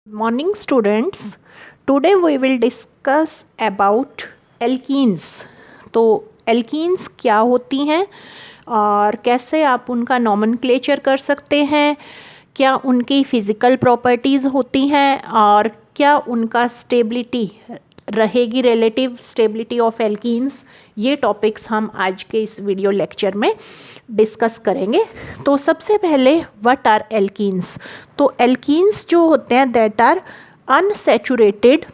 Morning students, today we will discuss about alkenes. तो alkenes क्या होती हैं और कैसे आप उनका नॉमेनक्लेचर कर सकते हैं, क्या उनकी फ़िज़िकल प्रॉपर्टीज़ होती हैं और क्या उनका स्टेबिलिटी रहेगी, रिलेटिव स्टेबिलिटी ऑफ एल्कीन्स। ये टॉपिक्स हम आज के इस वीडियो लेक्चर में डिस्कस करेंगे। तो सबसे पहले व्हाट आर एल्कीन्स। तो एल्कीन्स जो होते हैं that are unsaturated.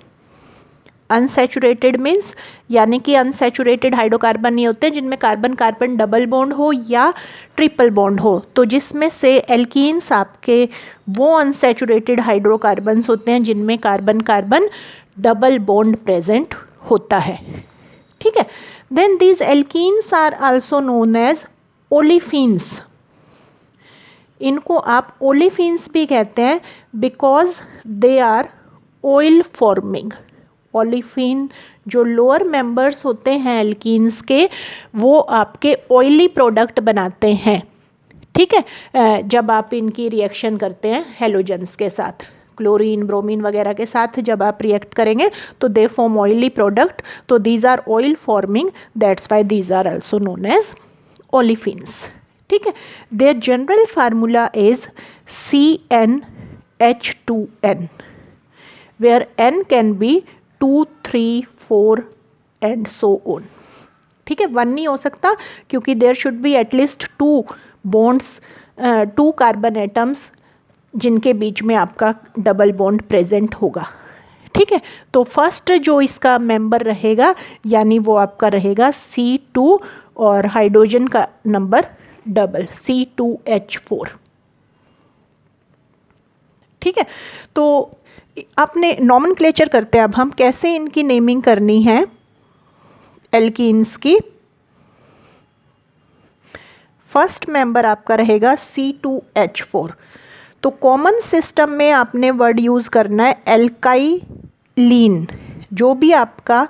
Unsaturated means यानी कि अनसैचुरेटेड हाइड्रोकार्बन ये होते हैं जिनमें कार्बन कार्बन डबल बॉन्ड हो या ट्रिपल बॉन्ड हो। तो जिसमें से एल्कीन्स आपके वो अनसैचुरेटेड हाइड्रोकार्बन्स होते हैं जिनमें carbon carbon double bond present होता है। ठीक है। Then these alkenes are also known as olefins. इनको आप ओलिफिन्स भी कहते हैं because they are oil forming. Olefin जो लोअर मेंबर्स होते हैं एल्कीन्स के, वो आपके ऑयली प्रोडक्ट बनाते हैं। ठीक है। जब आप इनकी रिएक्शन करते हैं हेलोजेंस के साथ, क्लोरीन ब्रोमीन वगैरह के साथ जब आप रिएक्ट करेंगे तो दे फॉर्म ऑयली प्रोडक्ट। तो these are oil forming, that's why these are also known as olefins. ठीक है। Their general formula is CnH2n where n can be 2, 3, 4 and so on. ठीक है। 1 नहीं हो सकता क्योंकि there should be at least 2 bonds, 2 carbon atoms जिनके बीच में आपका डबल बॉन्ड प्रेजेंट होगा। ठीक है। तो फर्स्ट जो इसका मेंबर रहेगा यानी वो आपका रहेगा C2 और हाइड्रोजन का नंबर डबल C2H4। ठीक है। तो आपने नॉमेनक्लेचर करते हैं, अब हम कैसे इनकी नेमिंग करनी है एल्कीन्स की। फर्स्ट मेंबर आपका रहेगा C2H4। तो कॉमन सिस्टम में आपने वर्ड यूज़ करना है एल्काइलीन। जो भी आपका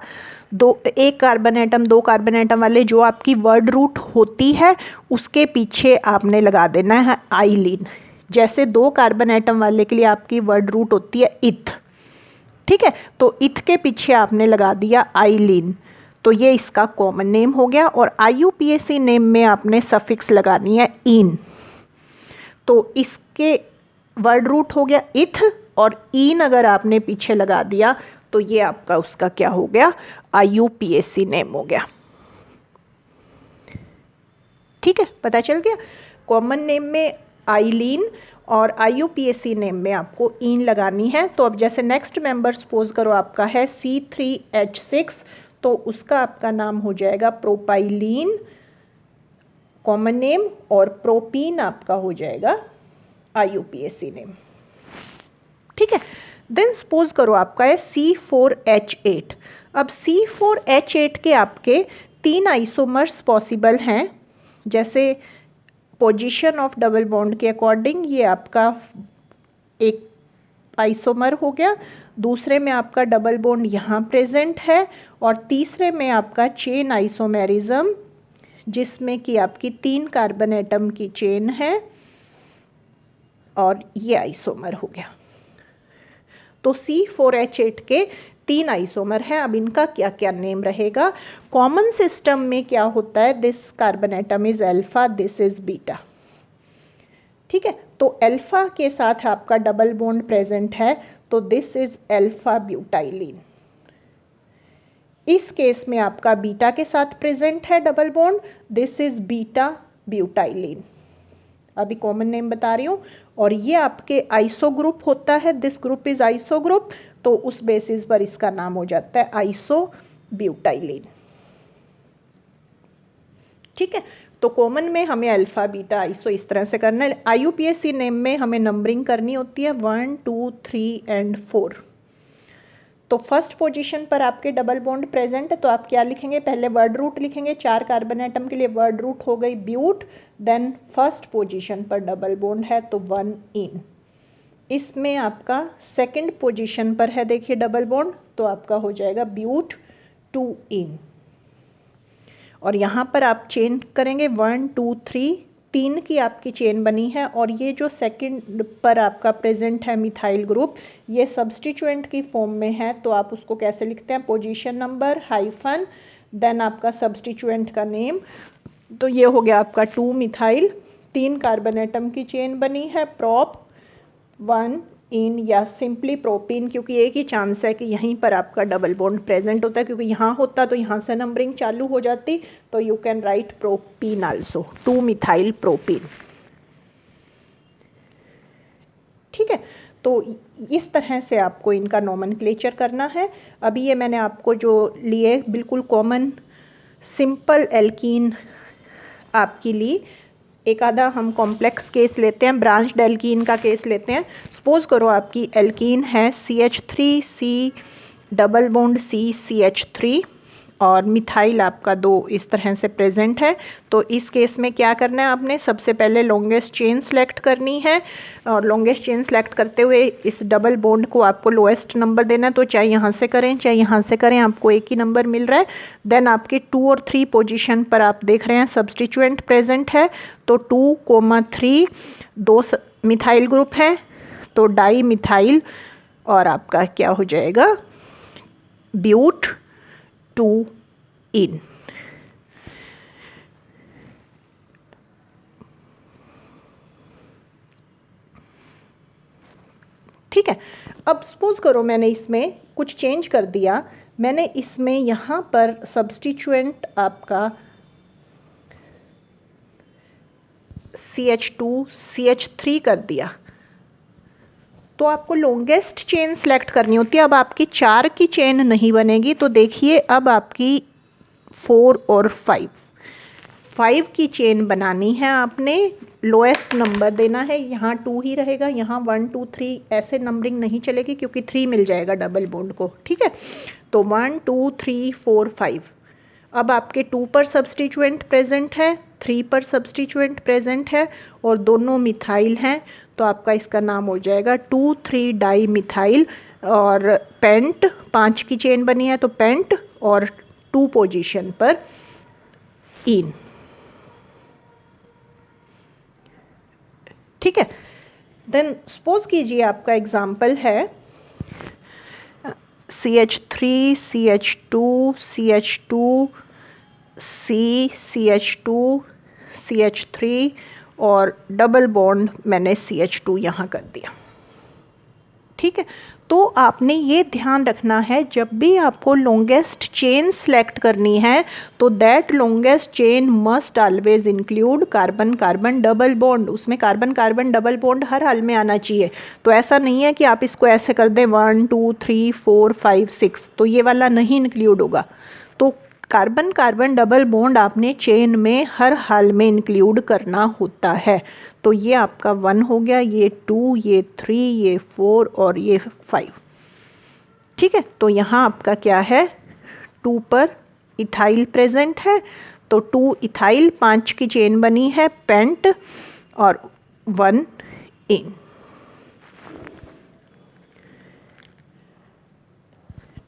एक कार्बन एटम 2 कार्बन एटम वाले जो आपकी वर्ड रूट होती है उसके पीछे आपने लगा देना है आइलीन। जैसे 2 कार्बन एटम वाले के लिए आपकी वर्ड रूट होती है इथ। ठीक है। तो इथ के पीछे आपने लगा दिया आइलीन, तो ये इसका कॉमन नेम हो गया। और IUPAC नेम में आपने सफिक्स लगानी है इन। तो इसके वर्ड रूट हो गया इथ और इन अगर आपने पीछे लगा दिया तो ये आपका उसका क्या हो गया, IUPAC नेम हो गया। ठीक है, पता चल गया। कॉमन नेम में आइलीन और IUPAC नेम में आपको इन लगानी है। तो अब जैसे नेक्स्ट मेंबर सपोज करो आपका है C3H6, तो उसका आपका नाम हो जाएगा प्रोपाइलीन कॉमन नेम और प्रोपीन आपका हो जाएगा IUPAC नेम। ठीक है। देन सपोज करो आपका है C4H8। अब C4H8 के आपके 3 आइसोमर्स पॉसिबल हैं। जैसे पोजीशन ऑफ डबल बॉन्ड के अकॉर्डिंग ये आपका एक आइसोमर हो गया, दूसरे में आपका डबल बॉन्ड यहाँ प्रेजेंट है और तीसरे में आपका चेन आइसोमेरिज्म जिसमें कि आपकी 3 कार्बन एटम की चेन है और ये आइसोमर हो गया। तो C4H8 के 3 आइसोमर हैं। अब इनका क्या क्या नेम रहेगा। कॉमन सिस्टम में क्या होता है, this carbon atom is alpha, this is beta. ठीक है। तो अल्फा के साथ आपका डबल बॉन्ड प्रेजेंट है तो दिस इज अल्फा ब्यूटाइलिन। इस केस में आपका बीटा के साथ प्रेजेंट है double bond, this is beta butylene. अभी कॉमन नेम बता रही हूँ। और ये आपके आइसो ग्रुप होता है, this group is iso group, तो उस बेसिस पर इसका नाम हो जाता है आइसो ब्यूटाइलिन। ठीक है। तो कॉमन में हमें अल्फा बीटा आइसो इस तरह से करना है। IUPAC नेम में हमें नंबरिंग करनी होती है 1, 2, 3 एंड 4। तो फर्स्ट पोजीशन पर आपके डबल बॉन्ड प्रेजेंट है तो आप क्या लिखेंगे, पहले वर्ड रूट लिखेंगे। 4 कार्बन एटम के लिए वर्ड रूट हो गई ब्यूट। देन फर्स्ट पोजीशन पर डबल बॉन्ड है तो 1 इन। इसमें आपका सेकंड पोजीशन पर है देखिए डबल बॉन्ड, तो आपका हो जाएगा ब्यूट 2 इन। और यहाँ पर आप चेंज करेंगे 1, 2, 3 3 की आपकी चेन बनी है और ये जो सेकंड पर आपका प्रेजेंट है मिथाइल ग्रुप, ये सब्स्टिट्यूएंट की फॉर्म में है। तो आप उसको कैसे लिखते हैं, पोजीशन नंबर हाइफन देन आपका सब्स्टिट्यूएंट का नेम। तो ये हो गया आपका 2 मिथाइल, 3 कार्बन एटम की चेन बनी है, प्रोप 1 इन या सिंपली प्रोपीन, क्योंकि एक ही चांस है कि यहीं पर आपका डबल बॉन्ड प्रेजेंट होता है, क्योंकि यहाँ होता तो यहाँ से नंबरिंग चालू हो जाती। तो you can write propene also, 2 methyl propene. ठीक है, तो इस तरह से आपको इनका नोमेनक्लेचर करना है। अभी ये मैंने आपको जो लिए बिल्कुल कॉमन सिंपल एल्कीन आपकी ली, एक आधा हम कॉम्प्लेक्स केस लेते हैं, ब्रांच्ड एल्कीन का केस लेते हैं। सपोज करो आपकी एल्कीन है CH3C डबल बॉन्ड CH3 और मिथाइल आपका 2 इस तरह से प्रेजेंट है। तो इस केस में क्या करना है, आपने सबसे पहले लॉन्गेस्ट चेन सेलेक्ट करनी है और लॉन्गेस्ट चेन सेलेक्ट करते हुए इस डबल बॉन्ड को आपको लोएस्ट नंबर देना है। तो चाहे यहाँ से करें चाहे यहाँ से करें, आपको एक ही नंबर मिल रहा है। देन आपके 2 और 3 पोजीशन पर आप देख रहे हैं सब्स्टिट्यूएंट प्रेजेंट है। तो 2, 3 2 मिथाइल ग्रुप है, तो डाई मिथाइल और आपका क्या हो जाएगा, ब्यूट 2 इन। ठीक है, अब सपोज करो मैंने इसमें कुछ चेंज कर दिया, मैंने इसमें यहाँ पर सब्स्टिट्यूएंट आपका CH2 CH3 कर दिया। तो आपको लॉन्गेस्ट चेन सेलेक्ट करनी होती है। अब आपकी 4 की चेन नहीं बनेगी, तो देखिए अब आपकी 4 और 5 की चेन बनानी है। आपने लोएस्ट नंबर देना है, यहाँ 2 ही रहेगा, यहाँ 1 2 3 ऐसे नंबरिंग नहीं चलेगी क्योंकि 3 मिल जाएगा डबल बॉन्ड को। ठीक है, तो 1 2 3 4 5। अब आपके 2 पर सब्स्टिट्यूएंट प्रेजेंट है, 3 पर सब्स्टिट्यूएंट प्रेजेंट है और दोनों मिथाइल हैं। तो आपका इसका नाम हो जाएगा 2,3 डाई मिथाइल और पेंट। 5 की चेन बनी है तो पेंट और 2 पोजीशन पर इन। ठीक है, देन सपोज कीजिए आपका एग्जाम्पल है CH3 CH2 CH2 CH2 CH3 और डबल बॉन्ड मैंने CH2 यहाँ कर दिया। ठीक है, तो आपने ये ध्यान रखना है जब भी आपको लॉन्गेस्ट चेन सेलेक्ट करनी है तो that longest chain must always include carbon carbon double bond. उसमें कार्बन कार्बन डबल बॉन्ड हर हाल में आना चाहिए। तो ऐसा नहीं है कि आप इसको ऐसे कर दें 1 2 3 4 5 6, तो ये वाला नहीं इंक्लूड होगा। तो कार्बन कार्बन डबल बॉन्ड आपने चेन में हर हाल में इंक्लूड करना होता है। तो ये आपका 1 हो गया, ये 2, ये 3, ये 4 और ये 5। ठीक है, तो यहाँ आपका क्या है, 2 पर इथाइल प्रेजेंट है, तो 2 इथाइल, 5 की चेन बनी है, पेंट और 1 इन।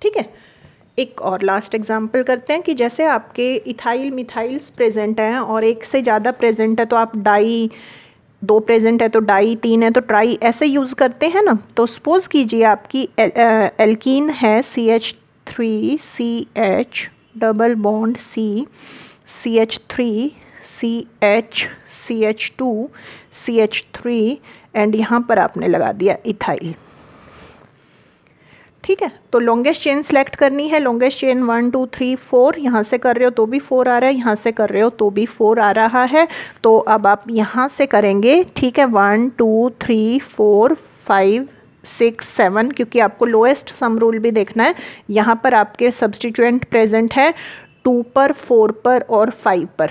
ठीक है, एक और लास्ट एग्जाम्पल करते हैं कि जैसे आपके इथाइल मिथाइल्स प्रेजेंट हैं और एक से ज़्यादा प्रेजेंट है तो आप डाई, 2 प्रेजेंट है तो डाई, 3 है तो ट्राई, ऐसे यूज़ करते हैं ना। तो सपोज कीजिए आपकी एल्कीन है CH3CH double bond C CH3 CH CH2 CH3 and यहाँ पर आपने लगा दिया इथाइल। ठीक है, तो लॉन्गेस्ट चेन सेलेक्ट करनी है। लॉन्गेस्ट चेन 1 2 3 4, यहाँ से कर रहे हो तो भी 4 आ रहा है, यहाँ से कर रहे हो तो भी 4 आ रहा है। तो अब आप यहाँ से करेंगे। ठीक है, 1 2 3 4 5 6 7, क्योंकि आपको लोएस्ट सम रूल भी देखना है। यहाँ पर आपके सब्स्टिट्यूएंट प्रेजेंट है 2 पर 4 पर और 5 पर।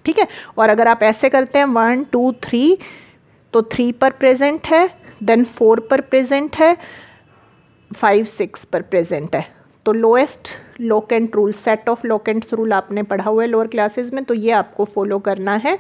ठीक है, और अगर आप ऐसे करते हैं 1 2 3, तो 3 पर प्रेजेंट है, देन 4 पर प्रेजेंट है, 5 6 पर प्रेजेंट है। तो lowest locant rule, set of locants rule आपने पढ़ा हुआ है लोअर क्लासेस में, तो ये आपको फॉलो करना है।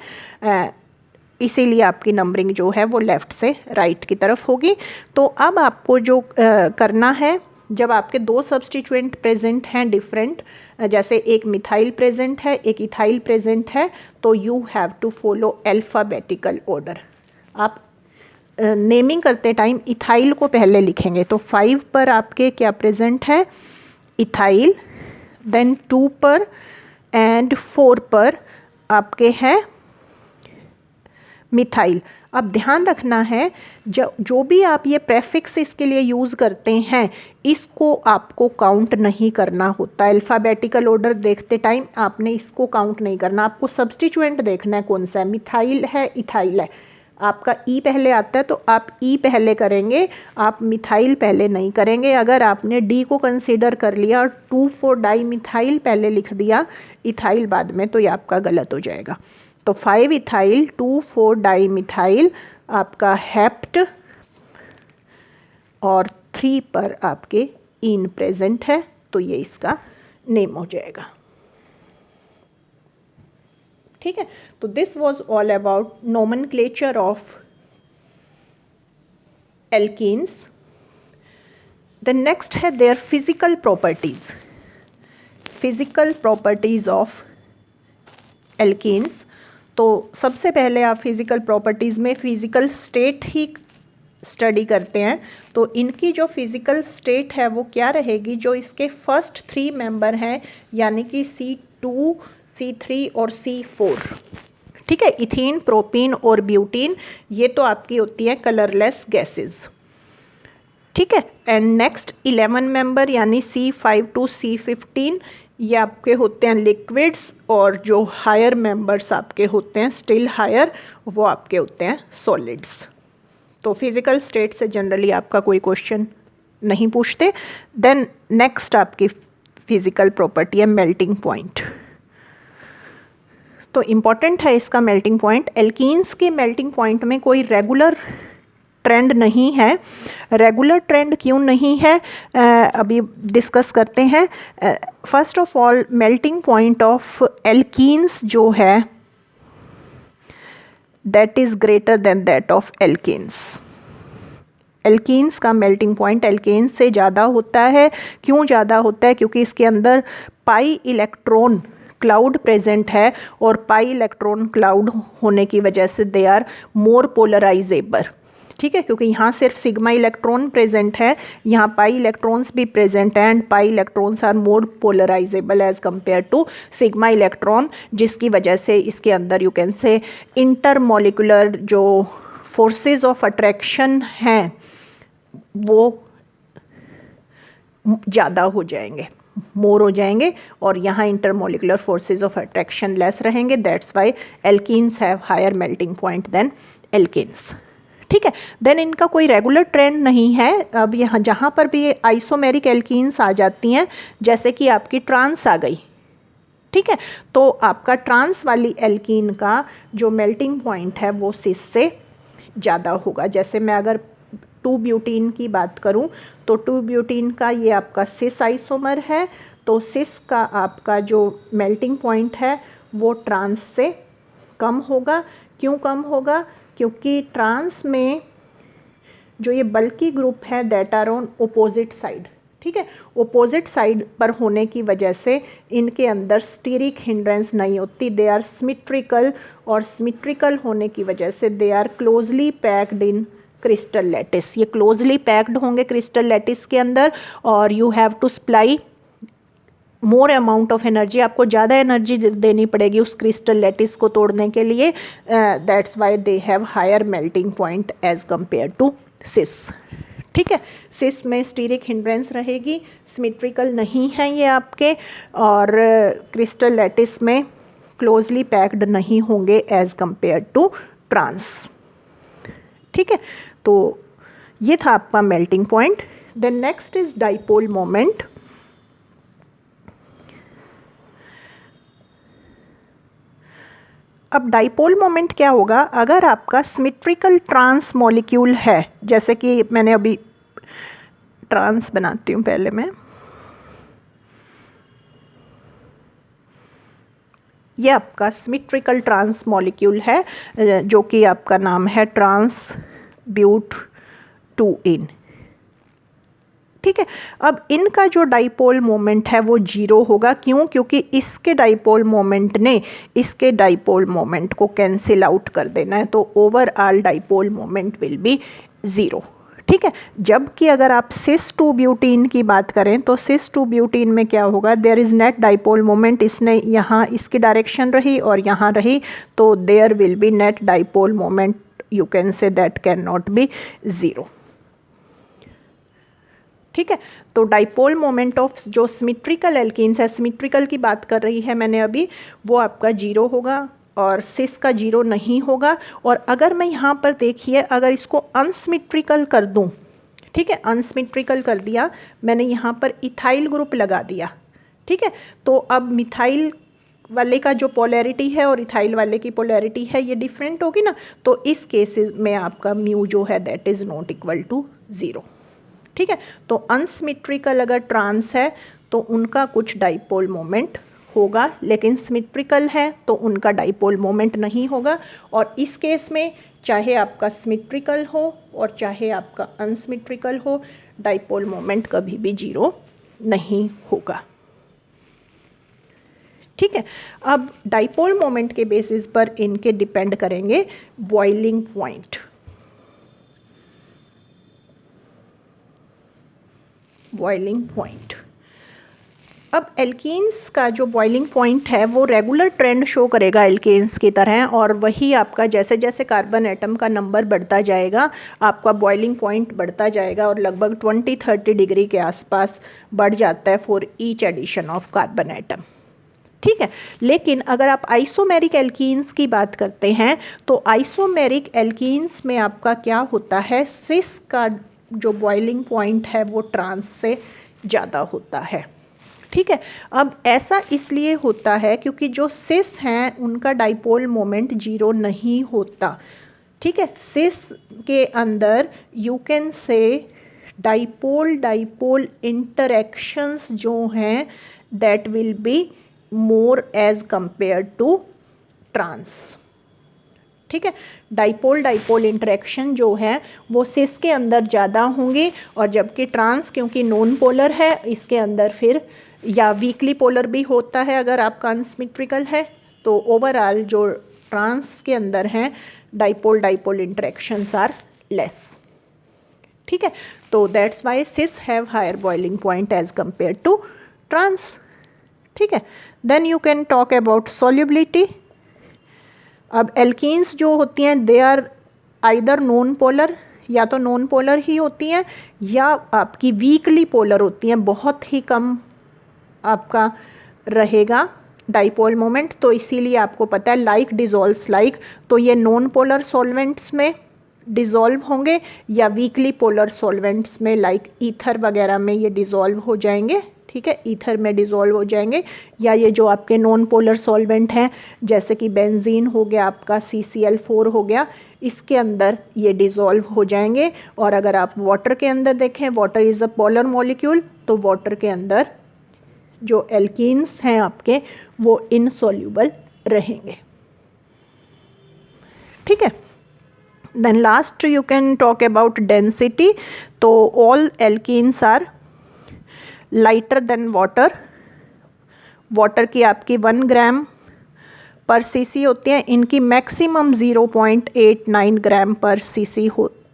इसीलिए आपकी नंबरिंग जो है वो लेफ़्ट से राइट की तरफ होगी। तो अब आपको जो करना है जब आपके दो सब्स्टिट्यूएंट प्रेजेंट हैं डिफरेंट, जैसे एक मिथाइल प्रेजेंट है एक इथाइल प्रेजेंट है, तो you have to follow alphabetical order. आप नेमिंग करते टाइम इथाइल को पहले लिखेंगे। तो 5 पर आपके क्या प्रेजेंट है, इथाइल, देन 2 पर एंड 4 पर आपके हैं मिथाइल। अब ध्यान रखना है जो भी आप ये प्रेफिक्स इसके लिए यूज़ करते हैं इसको आपको काउंट नहीं करना होता। अल्फ़ाबेटिकल ऑर्डर देखते टाइम आपने इसको काउंट नहीं करना, आपको सब्स्टिट्यूएंट देखना है कौन सा है, मिथाइल है इथाइल है। आपका ई पहले आता है तो आप ई पहले करेंगे, आप मिथाइल पहले नहीं करेंगे। अगर आपने डी को कंसीडर कर लिया और 2,4 डाई मिथाइल पहले लिख दिया इथाइल बाद में, तो ये आपका गलत हो जाएगा। तो 5 इथाइल 2,4 डाई मिथाइल आपका हेप्ट, और 3 पर आपके इन प्रेजेंट है, तो ये इसका नेम हो जाएगा। ठीक है, तो this was all about nomenclature of alkenes. The next है there physical properties. Physical properties of alkenes. तो सबसे पहले आप फिजिकल प्रॉपर्टीज़ में फिजिकल स्टेट ही स्टडी करते हैं। तो इनकी जो फिजिकल स्टेट है वो क्या रहेगी, जो इसके फर्स्ट 3 मेंबर हैं यानी कि C2, C3 और C4। ठीक है, इथीन, प्रोपीन और ब्यूटीन, ये तो आपकी होती है कलरलेस गैसेस। ठीक है, एंड नेक्स्ट 11 मेंबर यानी C5 to C15 ये आपके होते हैं लिक्विड्स, और जो हायर मेंबर्स आपके होते हैं स्टिल हायर, वो आपके होते हैं सॉलिड्स। तो फिजिकल स्टेट से जनरली आपका कोई क्वेश्चन नहीं पूछते। देन नेक्स्ट आपकी फिजिकल प्रॉपर्टी है मेल्टिंग पॉइंट। तो इम्पॉर्टेंट है इसका मेल्टिंग पॉइंट। एल्कीन्स के मेल्टिंग पॉइंट में कोई रेगुलर ट्रेंड नहीं है। रेगुलर ट्रेंड क्यों नहीं है अभी डिस्कस करते हैं। First of all melting point of alkenes जो है that is greater than that of alkanes. Alkenes का मेल्टिंग पॉइंट एल्केन्स से ज़्यादा होता है। क्यों ज़्यादा होता है? क्योंकि इसके अंदर पाई इलेक्ट्रॉन क्लाउड प्रेजेंट है, और पाई इलेक्ट्रॉन क्लाउड होने की वजह से दे आर मोर पोलराइजेबल। ठीक है, क्योंकि यहाँ सिर्फ सिग्मा इलेक्ट्रॉन प्रेजेंट है, यहाँ पाई इलेक्ट्रॉन्स भी प्रेजेंट हैं, and pi electrons are more polarizable as compare to sigma electron, जिसकी वजह से इसके अंदर यू कैन से इंटरमोलिकुलर जो फोर्सेस ऑफ अट्रैक्शन हैं वो ज़्यादा हो जाएंगे, मोर हो जाएंगे, और यहाँ intermolecular forces of attraction less रहेंगे। That's why alkenes have higher melting point than alkanes. ठीक है, देन इनका कोई रेगुलर ट्रेंड नहीं है। अब यहाँ जहाँ पर भी आइसोमेरिक एल्कीन्स आ जाती हैं, जैसे कि आपकी ट्रांस आ गई, ठीक है, तो आपका ट्रांस वाली एल्कीन का जो मेल्टिंग पॉइंट है वो सिस से ज़्यादा होगा। जैसे मैं अगर 2 ब्यूटीन की बात करूं तो 2 ब्यूटीन का ये आपका सिस आइसोमर है, तो सिस का आपका जो मेल्टिंग पॉइंट है वो ट्रांस से कम होगा। क्यों कम होगा? क्योंकि ट्रांस में जो ये बल्की ग्रुप है that are on opposite side. ठीक है, ओपोजिट साइड पर होने की वजह से इनके अंदर स्टीरिक हिंड्रेंस नहीं होती, दे आर सिमेट्रिकल, और सिमेट्रिकल होने की वजह से they are closely packed in crystal lattice. ये क्लोजली पैक्ड होंगे क्रिस्टल लैटिस के अंदर, और you have to supply more amount of energy, आपको ज़्यादा एनर्जी देनी पड़ेगी उस क्रिस्टल लैटिस को तोड़ने के लिए। That's why they have higher melting point as compare to cis. ठीक है, सिस में स्टीरिक हिंड्रेंस रहेगी, सिमेट्रिकल नहीं है ये आपके, और क्रिस्टल लैटिस में क्लोजली पैक्ड नहीं होंगे एज कंपेयर टू ट्रांस। ठीक है, तो ये था आपका melting point. Then next is dipole moment. अब डाइपोल मोमेंट क्या होगा? अगर आपका सिमेट्रिकल ट्रांस मॉलिक्यूल है, जैसे कि मैंने अभी ट्रांस बनाती हूँ पहले मैं, ये आपका सिमेट्रिकल ट्रांस मॉलिक्यूल है जो कि आपका नाम है ट्रांस ब्यूट 2 इन। ठीक है। अब इनका जो डाइपोल मोमेंट है वो 0 होगा, क्यों? क्योंकि इसके डाइपोल मोमेंट ने इसके डाइपोल मोमेंट को कैंसिल आउट कर देना है, तो overall dipole moment will be 0। ठीक है। जबकि अगर आप सिस 2 ब्यूटीन की बात करें तो सिस 2 ब्यूटीन में क्या होगा, there is net dipole moment, इसने यहाँ इसकी डायरेक्शन रही और यहाँ रही, तो there will be net dipole moment, you can say that can not be 0। ठीक है। तो डाइपोल मोमेंट ऑफ जो सिमेट्रिकल एल्कीन्स है, सिमेट्रिकल की बात कर रही है मैंने अभी, वो आपका 0 होगा और सिस का 0 नहीं होगा। और अगर मैं यहाँ पर देखिए, अगर इसको अनसिमेट्रिकल कर दूँ, ठीक है, अनसिमेट्रिकल कर दिया मैंने, यहाँ पर इथाइल ग्रुप लगा दिया, ठीक है, तो अब मिथाइल वाले का जो पोलैरिटी है और इथाइल वाले की पोलैरिटी है ये डिफरेंट होगी ना, तो इस केसेस में आपका म्यू जो है that is not equal to 0। ठीक है। तो अनसिमेट्रिकल अगर ट्रांस है तो उनका कुछ डाइपोल मोमेंट होगा, लेकिन सिमेट्रिकल है तो उनका डाइपोल मोमेंट नहीं होगा। और इस केस में चाहे आपका सिमेट्रिकल हो और चाहे आपका अनसिमेट्रिकल हो, डाइपोल मोमेंट कभी भी 0 नहीं होगा। ठीक है। अब डाइपोल मोमेंट के बेसिस पर इनके डिपेंड करेंगे बॉइलिंग पॉइंट। बॉइलिंग पॉइंट, अब एल्कीन्स का जो बॉइलिंग पॉइंट है वो रेगुलर ट्रेंड शो करेगा एल्केन्स की तरह, और वही आपका जैसे जैसे कार्बन एटम का नंबर बढ़ता जाएगा आपका बॉइलिंग पॉइंट बढ़ता जाएगा, और लगभग 20-30 डिग्री के आसपास बढ़ जाता है for each addition of carbon atom. ठीक है। लेकिन अगर आप आइसोमेरिक एल्कीन्स की बात करते हैं तो आइसोमेरिक एल्कीन्स में आपका क्या होता है, सिस का जो बॉइलिंग पॉइंट है वो ट्रांस से ज़्यादा होता है। ठीक है। अब ऐसा इसलिए होता है क्योंकि जो सिस हैं उनका डाइपोल मोमेंट 0 नहीं होता। ठीक है। सिस के अंदर you can say dipole dipole interactions जो हैं that will be more as compare to trans. ठीक है। डाइपोल डाइपोल इंटरेक्शन जो है वो सिस के अंदर ज़्यादा होंगे, और जबकि ट्रांस क्योंकि नॉन पोलर है इसके अंदर फिर या वीकली पोलर भी होता है अगर आपका अनसिमेट्रिकल है, तो ओवरऑल जो ट्रांस के अंदर हैं dipole dipole interactions are less. ठीक है। तो that's why cis have higher boiling point as compare to trans. ठीक है। Then you can talk about solubility. अब एल्कीन्स जो होती हैं they are either non polar, या तो नॉन पोलर ही होती हैं या आपकी वीकली पोलर होती हैं, बहुत ही कम आपका रहेगा डाइपोल मोमेंट। तो इसीलिए आपको पता है लाइक डिज़ोल्व्स लाइक, तो ये नॉन पोलर सॉल्वेंट्स में डिज़ोल्व होंगे या वीकली पोलर सॉल्वेंट्स में लाइक ईथर वगैरह में ये डिज़ोल्व हो जाएंगे। ठीक है। ईथर में डिज़ोल्व हो जाएंगे, या ये जो आपके नॉन पोलर सॉल्वेंट हैं जैसे कि बेंजीन हो गया आपका, CCl4 हो गया, इसके अंदर ये डिज़ोल्व हो जाएंगे। और अगर आप वाटर के अंदर देखें, water is a polar molecule, तो वाटर के अंदर जो एल्कीन्स हैं आपके वो इनसॉल्यूबल रहेंगे। ठीक है। Then last you can talk about density. तो all alkenes are lighter than water. Water की आपकी 1 ग्राम पर सीसी होती है, इनकी मैक्सिमम 0.89 ग्राम पर सीसी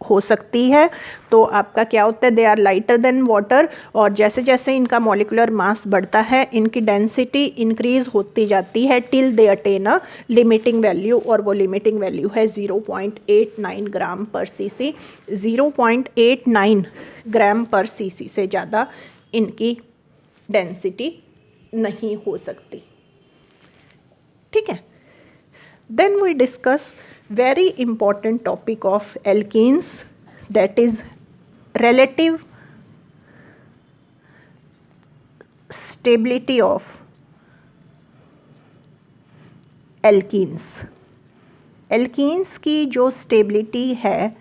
हो सकती है। तो आपका क्या होता है, they are lighter than water, और जैसे जैसे इनका मॉलिकुलर मास बढ़ता है इनकी डेंसिटी इंक्रीज होती जाती है till they attain a limiting value, और वो लिमिटिंग वैल्यू है 0.89 ग्राम पर सीसी। 0.89 ग्राम पर सीसी से ज़्यादा इनकी डेंसिटी नहीं हो सकती। ठीक है। Then we discuss very important topic of alkenes, that is relative stability of alkenes. Alkenes की जो स्टेबिलिटी है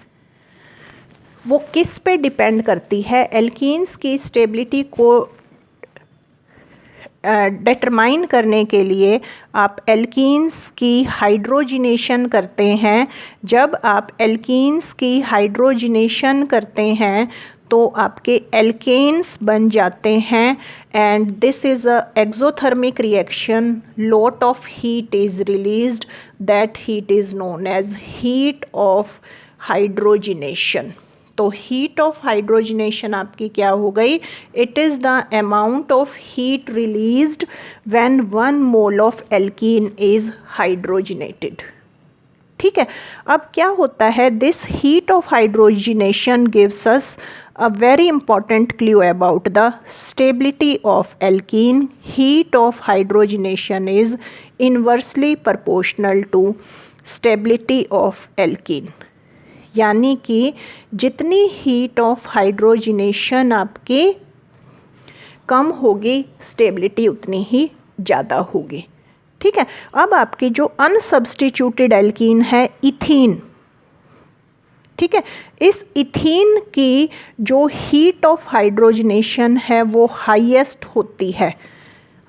वो किस पे डिपेंड करती है? एल्कीन्स की स्टेबिलिटी को डिटरमाइन करने के लिए आप एल्कीन्स की हाइड्रोजिनेशन करते हैं। जब आप एल्कीन्स की हाइड्रोजिनेशन करते हैं तो आपके एल्केन्स बन जाते हैं and this is a exothermic reaction. Lot of heat is released. That heat is known as heat of hydrogenation. तो हीट ऑफ हाइड्रोजिनेशन आपकी क्या हो गई? It is the amount of heat released when 1 mole of alkene is hydrogenated. ठीक है. अब क्या होता है? This heat of hydrogenation gives us a very important clue about the stability of alkene. Heat of hydrogenation is inversely proportional to stability of alkene. यानी कि जितनी heat of hydrogenation आपकी कम होगी, स्टेबिलिटी उतनी ही ज़्यादा होगी. ठीक है. अब आपकी जो अनसब्स्टिट्यूटेड एल्कीन है इथीन, ठीक है, इस इथीन की जो हीट ऑफ हाइड्रोजिनेशन है वो हाईएस्ट होती है.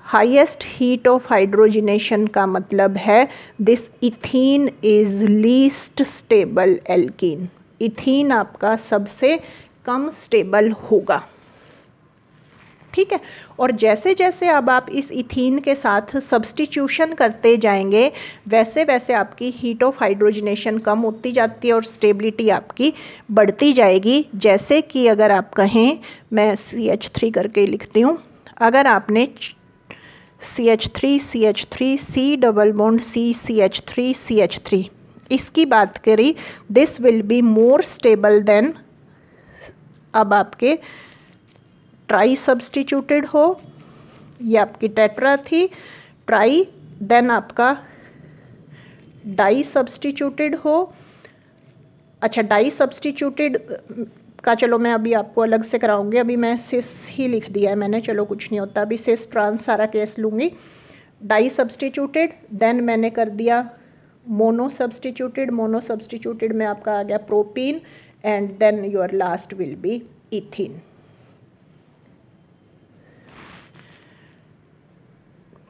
हाईएस्ट हीट ऑफ हाइड्रोजिनेशन का मतलब है this ethene is least stable alkene. Ethene आपका सबसे कम स्टेबल होगा. ठीक है. और जैसे जैसे अब आप इस इथीन के साथ सब्स्टिट्यूशन करते जाएंगे वैसे वैसे आपकी हीट ऑफ हाइड्रोजिनेशन कम होती जाती है और स्टेबिलिटी आपकी बढ़ती जाएगी. जैसे कि अगर आप कहें, मैं CH3 करके लिखती हूँ, अगर आपने CH3 CH3 C double bond C CH3 CH3 इसकी बात करी, this will be more stable then अब आपके ट्राई सब्स्टिट्यूटेड हो, ये आपकी टेट्रा थी, ट्राई, देन आपका डाई सब्स्टिट्यूटेड हो. अच्छा, डाई सब्स्टिट्यूटेड का चलो मैं अभी आपको अलग से कराऊंगी. अभी मैं सिस ही लिख दिया है मैंने, चलो कुछ नहीं होता. अभी सिस ट्रांस सारा केस लूँगी. डाई सब्स्टिट्यूटेड, देन मैंने कर दिया मोनो सब्स्टिट्यूटेड. मोनो सब्स्टिट्यूटेड में आपका आ गया propene and then your last will be ethene.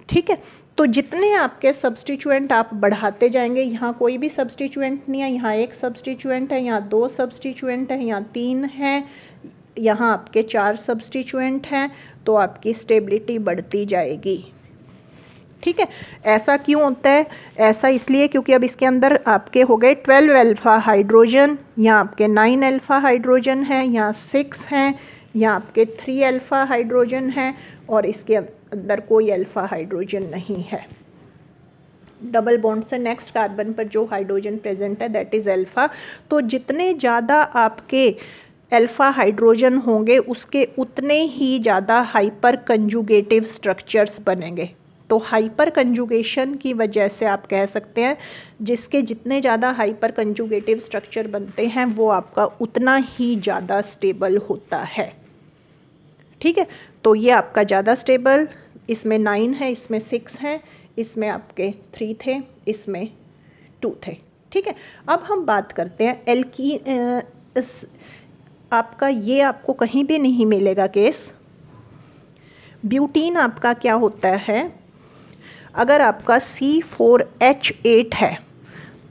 ठीक है. तो जितने आपके सब्स्टिट्यूएंट आप बढ़ाते जाएंगे, यहाँ कोई भी सब्स्टिट्यूएंट नहीं है, यहाँ एक सब्स्टिट्यूएंट है, यहाँ 2 सब्स्टिट्यूएंट है, यहाँ 3 है, यहाँ आपके 4 सब्स्टिट्यूएंट हैं, तो आपकी स्टेबिलिटी बढ़ती जाएगी. ठीक है. ऐसा क्यों होता है? ऐसा इसलिए क्योंकि अब इसके अंदर आपके हो गए 12 अल्फ़ा हाइड्रोजन, यहाँ आपके 9 अल्फ़ा हाइड्रोजन है, यहाँ 6 हैं, यहाँ आपके 3 अल्फ़ा हाइड्रोजन है और इसके अंदर कोई अल्फ़ा हाइड्रोजन नहीं है. डबल बॉन्ड से नेक्स्ट कार्बन पर जो हाइड्रोजन प्रेजेंट है दैट इज़ अल्फ़ा. तो जितने ज़्यादा आपके अल्फ़ा हाइड्रोजन होंगे उसके उतने ही ज़्यादा हाइपर कंजुगेटिव स्ट्रक्चर्स बनेंगे. तो हाइपर कंजुगेशन की वजह से आप कह सकते हैं जिसके जितने ज़्यादा हाइपर कंजुगेटिव स्ट्रक्चर बनते हैं वो आपका उतना ही ज़्यादा स्टेबल होता है. ठीक है. तो ये आपका ज़्यादा स्टेबल, इसमें 9 है, इसमें 6 है, इसमें आपके 3 थे, इसमें 2 थे. ठीक है. अब हम बात करते हैं एल्कीन. आपका ये आपको कहीं भी नहीं मिलेगा केस. ब्यूटीन आपका क्या होता है? अगर आपका C4H8 है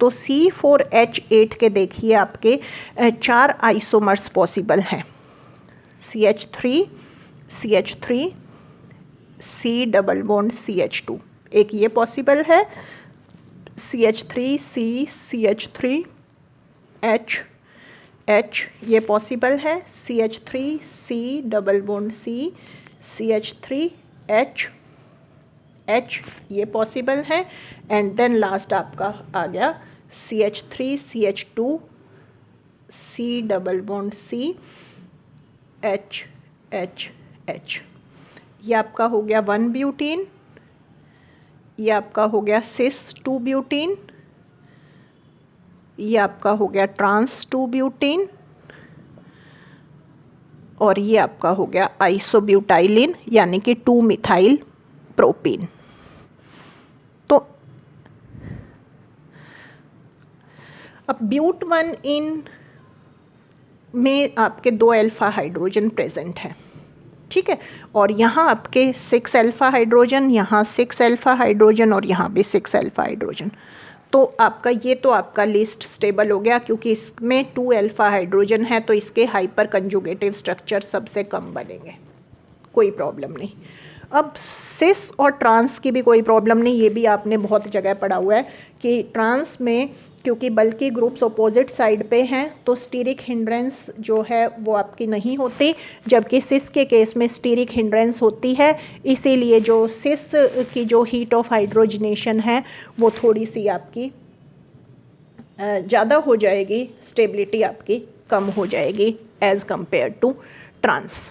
तो C4H8 के देखिए आपके 4 आइसोमर्स पॉसिबल हैं. CH3 CH3 C double bond CH2, एक ये पॉसिबल है. CH3 C CH3 H H ये पॉसिबल है. CH3 C double bond C CH3 H H ये पॉसिबल है. एंड देन लास्ट आपका आ गया CH3 CH2 C double bond C H H H. ये आपका हो गया 1 ब्यूटीन, ये आपका हो गया सिस 2 ब्यूटीन, ये आपका हो गया ट्रांस 2 ब्यूटीन और ये आपका हो गया आइसोब्यूटाइलिन यानी कि 2 मिथाइल प्रोपीन. तो अब ब्यूट 1 इन में आपके 2 अल्फ़ा हाइड्रोजन प्रेजेंट है. ठीक है. और यहाँ आपके 6 अल्फ़ा हाइड्रोजन, यहाँ 6 अल्फ़ा हाइड्रोजन और यहाँ भी 6 अल्फ़ा हाइड्रोजन. तो आपका ये तो आपका लीस्ट स्टेबल हो गया, क्योंकि इसमें 2 अल्फा हाइड्रोजन है तो इसके हाइपर कंजुगेटिव स्ट्रक्चर सबसे कम बनेंगे, कोई प्रॉब्लम नहीं। अब सिस और ट्रांस की भी कोई प्रॉब्लम नहीं, ये भी आपने बहुत जगह पढ़ा हुआ है कि ट्रांस में क्योंकि बल्कि ग्रुप्स अपोजिट साइड पे हैं तो स्टीरिक हिंड्रेंस जो है वो आपकी नहीं होती, जबकि सिस के केस में स्टीरिक हिंड्रेंस होती है। इसीलिए जो सिस की जो हीट ऑफ हाइड्रोजनेशन है वो थोड़ी सी आपकी ज़्यादा हो जाएगी, स्टेबिलिटी आपकी कम हो जाएगी एज़ कंपेयर टू ट्रांस।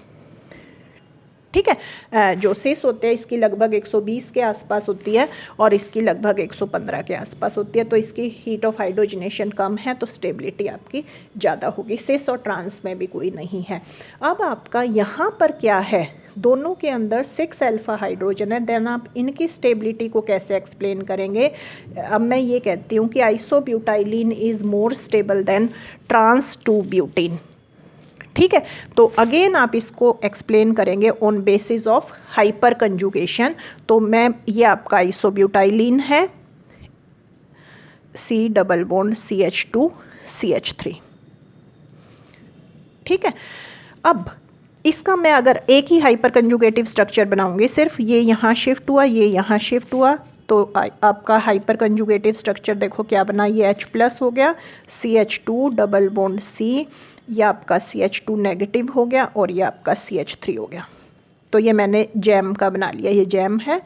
ठीक है, जो सिस होते हैं इसकी लगभग 120 के आसपास होती है और इसकी लगभग 115 के आसपास होती है, तो इसकी हीट ऑफ हाइड्रोजनेशन कम है तो स्टेबिलिटी आपकी ज़्यादा होगी। सिस और ट्रांस में भी कोई नहीं है। अब आपका यहाँ पर क्या है, दोनों के अंदर 6 अल्फा हाइड्रोजन है, देन आप इनकी स्टेबिलिटी को कैसे एक्सप्लेन करेंगे। अब मैं ये कहती हूँ कि isobutylene is more stable than trans 2 butene. ठीक है, तो अगेन आप इसको एक्सप्लेन करेंगे on basis of hyperconjugation. तो मैं ये आपका आइसोब्यूटाइलिन है, C डबल बॉन्ड CH2CH3। ठीक है, अब इसका मैं अगर एक ही हाइपर कंजुगेटिव स्ट्रक्चर बनाऊंगी, सिर्फ ये यहाँ शिफ्ट हुआ, ये यहाँ शिफ्ट हुआ, तो आपका हाइपर कंजुगेटिव स्ट्रक्चर देखो क्या बना, ये H प्लस हो गया, CH2 डबल बॉन्ड C, ये आपका CH2 नेगेटिव हो गया और ये आपका CH3 हो गया। तो ये मैंने जैम का बना लिया, ये जैम है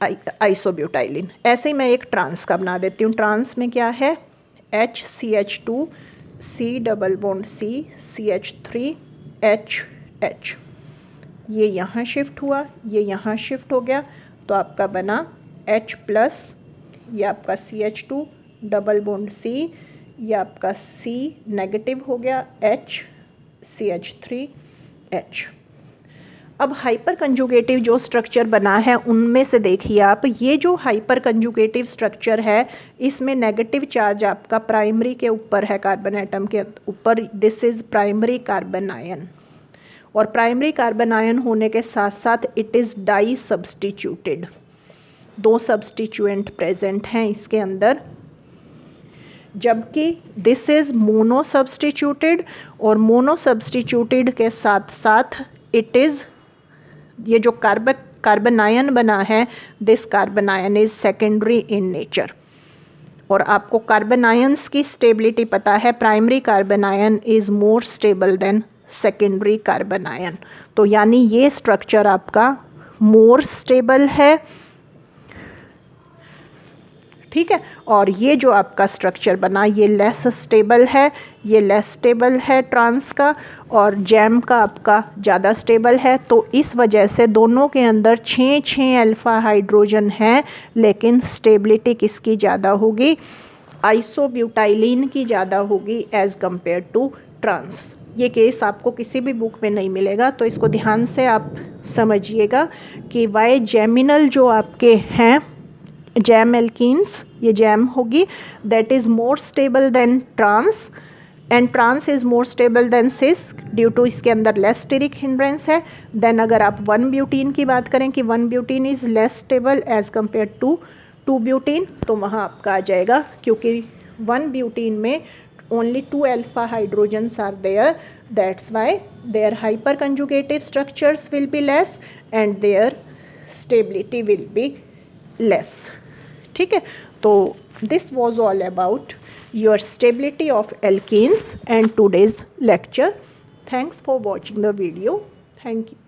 आइसोब्यूटाइलिन। ऐसे ही मैं एक ट्रांस का बना देती हूँ। ट्रांस में क्या है, HCH2 C double bond C CH3H, ये यहाँ शिफ्ट हुआ, ये यहाँ शिफ्ट हो गया, तो आपका बना H प्लस, ये आपका CH2 डबल बॉन्ड C, ये आपका C नेगेटिव हो गया, H CH3H। अब हाइपर कंजुगेटिव जो स्ट्रक्चर बना है उनमें से देखिए आप, ये जो हाइपर कंजुगेटिव स्ट्रक्चर है इसमें नेगेटिव चार्ज आपका प्राइमरी के ऊपर है, कार्बन एटम के ऊपर, this is primary carbon ion, और प्राइमरी कार्बन आयन होने के साथ साथ it is di substituted, 2 substituent present हैं इसके अंदर, जबकि दिस इज़ मोनो सब्सटीट्यूटेड, और मोनो सब्सटीट्यूटेड के साथ साथ इट इज़, ये जो कार्बन आयन बना है, this carbon ion is secondary in nature. और आपको कार्बन आयन्स की स्टेबिलिटी पता है, primary carbon ion is more stable then secondary carbon ion. तो यानी ये स्ट्रक्चर आपका मोर स्टेबल है। ठीक है, और ये जो आपका स्ट्रक्चर बना ये लेस स्टेबल है, ये लेस स्टेबल है ट्रांस का, और जैम का आपका ज़्यादा स्टेबल है। तो इस वजह से दोनों के अंदर 6 अल्फा हाइड्रोजन है, लेकिन स्टेबिलिटी किसकी ज़्यादा होगी, आइसोब्यूटाइलिन की ज़्यादा होगी एज़ कंपेयर टू ट्रांस। ये केस आपको किसी भी बुक में नहीं मिलेगा, तो इसको ध्यान से आप समझिएगा कि वाई जैमिनल जो आपके हैं जैम एल्कीन्स, ये जैम होगी, that is more stable than trans, and trans is more stable than cis due to इसके अंदर लेस स्टेरिक हिंड्रेंस है। देन अगर आप 1 ब्यूटीन की बात करें कि 1 butene is less stable as compare to 2 butene, तो वहाँ आपका आ जाएगा, क्योंकि 1 ब्यूटीन में only 2 alpha hydrogens are there, that's why their hyperconjugative structures will be less and their stability will be less. ठीक है, तो this was all about your stability of alkenes and today's lecture. Thanks for watching the video. Thank you.